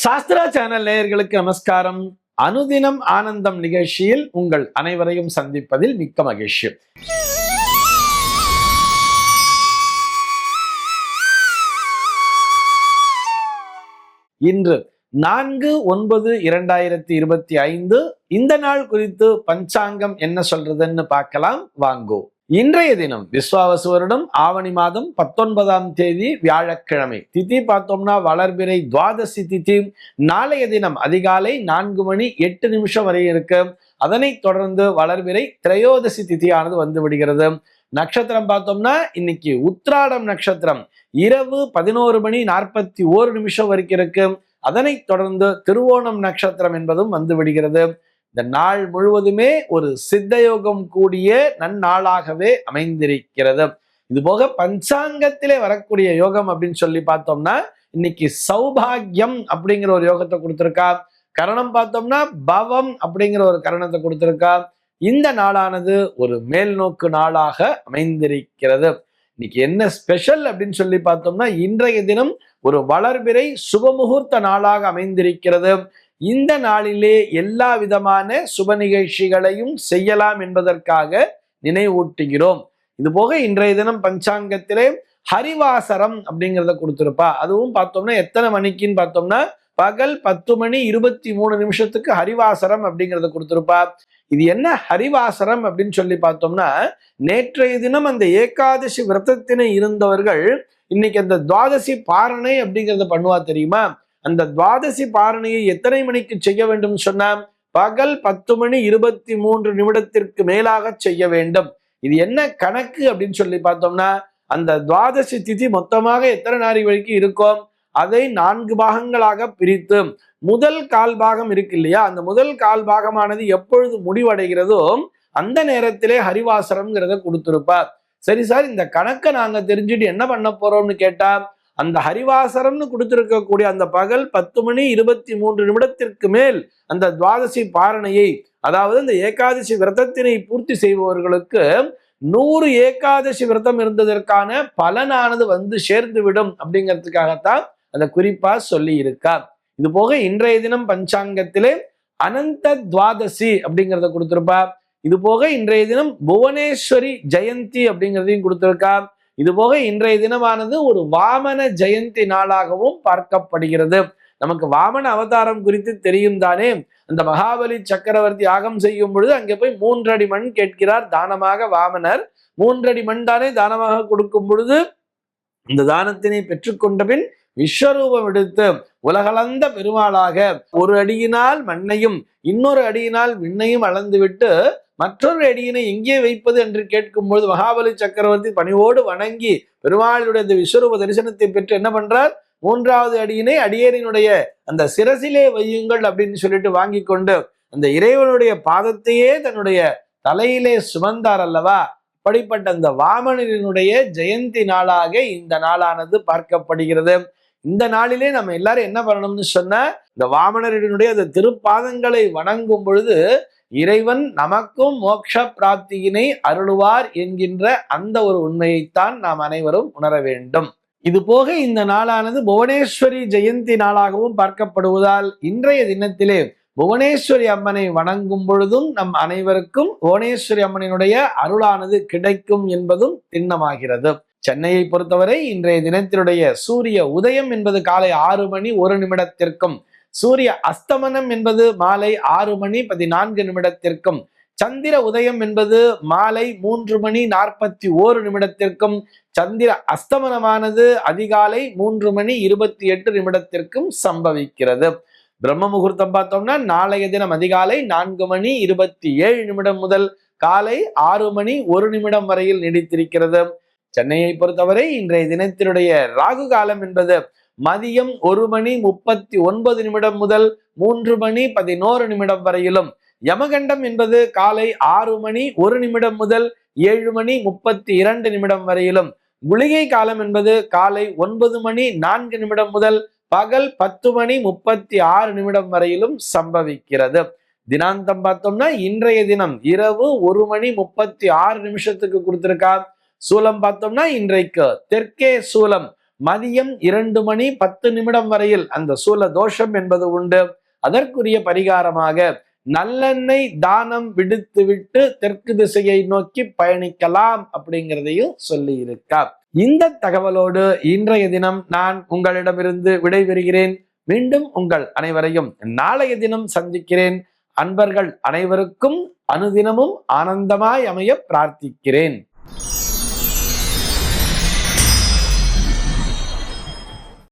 Sastra channel நேயர்களுக்கு நமஸ்காரம். அனுதினம் ஆனந்தம் நிகழ்ச்சியில் உங்கள் அனைவரையும் சந்திப்பதில் மிக்க மகிழ்ச்சி. இன்று 4/9/2025 இந்த நாள் குறித்து பஞ்சாங்கம் என்ன சொல்றதுன்னு பார்க்கலாம் வாங்கோ. இன்றைய தினம் விஸ்வாவசு வருடம் ஆவணி மாதம் 19ஆம் தேதி வியாழக்கிழமை. திதி பார்த்தோம்னா வளர்பிறை துவாதசி திதி. நாளைய தினம் அதிகாலை 4:08 வரை இருக்கு. அதனைத் தொடர்ந்து வளர்பிறை திரையோதசி திதியானது வந்து விடுகிறது. நட்சத்திரம் பார்த்தோம்னா இன்னைக்கு உத்திராடம் நட்சத்திரம் இரவு 11:41 வரைக்கும் இருக்கு. அதனைத் தொடர்ந்து திருவோணம் நட்சத்திரம் என்பதும் வந்து விடுகிறது. இந்த நாள் முழுவதுமே ஒரு சித்தயோகம் கூடிய நன்னாளாகவே அமைந்திருக்கிறது. இது போக பஞ்சாங்கத்திலே வரக்கூடிய யோகம் அப்படின்னு சொல்லி பார்த்தோம்னா இன்னைக்கு சௌபாகியம் அப்படிங்கிற ஒரு யோகத்தை கொடுத்திருக்கா. கரணம் பார்த்தோம்னா பவம் அப்படிங்கிற ஒரு கரணத்தை கொடுத்திருக்கா. இந்த நாளானது ஒரு மேல் நோக்கு நாளாக அமைந்திருக்கிறது. இன்னைக்கு என்ன ஸ்பெஷல் அப்படின்னு சொல்லி பார்த்தோம்னா இன்றைய தினம் ஒரு வளர்பிறை சுபமுகூர்த்த நாளாக அமைந்திருக்கிறது. இந்த நாளிலே எல்லா விதமான சுப நிகழ்ச்சிகளையும் செய்யலாம் என்பதற்காக நினைவூட்டுகிறோம். இது போக இன்றைய தினம் பஞ்சாங்கத்திலே ஹரிவாசரம் அப்படிங்கிறத கொடுத்திருப்பா. அதுவும் பார்த்தோம்னா எத்தனை மணிக்குன்னு பார்த்தோம்னா பகல் 10:23 ஹரிவாசரம் அப்படிங்கிறத கொடுத்திருப்பா. இது என்ன ஹரிவாசரம் அப்படின்னு சொல்லி பார்த்தோம்னா நேற்றைய தினம் அந்த ஏகாதசி விரதத்தினை இருந்தவர்கள் இன்னைக்கு அந்த துவாதசி பாரணை அப்படிங்கிறத பண்ணுவா தெரியுமா? அந்த துவாதசி பாரணையை எத்தனை மணிக்கு செய்ய வேண்டும் சொன்னா பகல் 10:23 மேலாக செய்ய வேண்டும். இது என்ன கணக்கு அப்படின்னு சொல்லி பார்த்தோம்னா அந்த துவாதசி திதி மொத்தமாக எத்தனை நாள் வரைக்கும் இருக்கும் அதை 4 பாகங்களாக பிரித்து முதல் கால் பாகம் இருக்கு இல்லையா, அந்த முதல் கால் பாகமானது எப்பொழுது முடிவடைகிறதோ அந்த நேரத்திலே ஹரிவாசரம்ங்கிறத கொடுத்திருப்பார். சரி சார், இந்த கணக்கை நாங்க தெரிஞ்சுட்டு என்ன பண்ண போறோம்னு கேட்டா அந்த ஹரிவாசரம்னு கொடுத்திருக்கக்கூடிய அந்த பகல் 10:23 மேல் அந்த துவாதசி பாரணையை, அதாவது இந்த ஏகாதசி விரதத்தினை பூர்த்தி செய்பவர்களுக்கு 100 ஏகாதசி விரதம் இருந்ததற்கான பலனானது வந்து சேர்ந்து விடும் அப்படிங்கிறதுக்காகத்தான் அந்த குறிப்பா சொல்லி இருக்கா. இது போக இன்றைய தினம் பஞ்சாங்கத்திலே அனந்த துவாதசி அப்படிங்கிறத கொடுத்திருப்பா. இது போக இன்றைய தினம் புவனேஸ்வரி ஜெயந்தி அப்படிங்கிறதையும் கொடுத்திருக்கா. இது போக இன்றைய தினமானது ஒரு வாமன ஜெயந்தி நாளாகவும் பார்க்கப்படுகிறது. நமக்கு வாமன அவதாரம் குறித்து தெரியும் தானே. அந்த மகாபலி சக்கரவர்த்தி யாகம் செய்யும் பொழுது அங்கே போய் 3 அடி மண் கேட்கிறார் தானமாக வாமனர். 3 அடி மண் தானே தானமாக கொடுக்கும் பொழுது இந்த தானத்தினை பெற்றுக்கொண்ட பின் விஸ்வரூபம் எடுத்து உலகளந்த பெருமாளாக ஒரு அடியினால் மண்ணையும் இன்னொரு அடியினால் விண்ணையும் அளந்து விட்டு மற்றொரு அடியினை எங்கே வைப்பது என்று கேட்கும்பொழுது மகாபலி சக்கரவர்த்தி பணிவோடு வணங்கி பெருமாளுடைய அந்த விஸ்வரூப தரிசனத்தை பெற்று என்ன பண்றார், 3வது அடியினை அடியேறினுடைய அந்த சிரசிலே வையுங்கள் அப்படின்னு சொல்லிட்டு வாங்கி கொண்டு அந்த இறைவனுடைய பாதத்தையே தன்னுடைய தலையிலே சுமந்தார் அல்லவா. அப்படிப்பட்ட அந்த வாமனனுடைய ஜெயந்தி நாளாக இந்த நாளானது பார்க்கப்படுகிறது. இந்த நாளிலே நம்ம எல்லாரும் என்ன பண்ணணும்னு சொன்னா இந்த வாமனனுடைய அந்த திருப்பாதங்களை வணங்கும் பொழுது இறைவன் நமக்கும் மோட்ச பிராப்தியினை அருளுவார் என்கின்ற அந்த ஒரு உண்மையைத்தான் நாம் அனைவரும் உணர வேண்டும். இது போக இந்த நாளானது புவனேஸ்வரி ஜெயந்தி நாளாகவும் பார்க்கப்படுவதால் இன்றைய தினத்திலே புவனேஸ்வரி அம்மனை வணங்கும் பொழுதும் நம் அனைவருக்கும் புவனேஸ்வரி அம்மனினுடைய அருளானது கிடைக்கும் என்பதும் திண்ணமாகிறது. சென்னையை பொறுத்தவரை இன்றைய தினத்தினுடைய சூரிய உதயம் என்பது காலை 6:01 சூரிய அஸ்தமனம் என்பது மாலை 6:14 சந்திர உதயம் என்பது மாலை 3:41 சந்திர அஸ்தமனமானது அதிகாலை 3:28 சம்பவிக்கிறது. பிரம்ம முகூர்த்தம் பார்த்தோம்னா நாளைய தினம் அதிகாலை 4:27 முதல் காலை 6:01 வரையில் நீடித்திருக்கிறது. சென்னையை பொறுத்தவரை இன்றைய தினத்தினுடைய ராகு காலம் என்பது மதியம் 1:39 முதல் 3:11 வரையிலும், யமகண்டம் என்பது காலை 6:01 முதல் 7:32 வரையிலும், குளிகை காலம் என்பது காலை 9:04 முதல் பகல் 10:36 வரையிலும் சம்பவிக்கிறது. தினாந்தம் பார்த்தோம்னா இன்றைய தினம் இரவு 1:36 கொடுத்திருக்கா. சூலம் பார்த்தோம்னா இன்றைக்கு தெற்கே சூலம் மதியம் 2 மணி 10 நிமிடம் வரையில் அந்த சூல தோஷம் என்பது உண்டு. அதற்குரிய பரிகாரமாக நல்லெண்ணெய் தானம் விடுத்துவிட்டு தெற்கு திசையை நோக்கி பயணிக்கலாம் அப்படிங்கிறதையும் சொல்லி இருக்கார். இந்த தகவலோடு இன்றைய தினம் நான் உங்களிடமிருந்து விடைபெறுகிறேன். மீண்டும் உங்கள் அனைவரையும் நாளைய தினம் சந்திக்கிறேன். அன்பர்கள் அனைவருக்கும் அனுதினமும் ஆனந்தமாய் அமைய பிரார்த்திக்கிறேன்.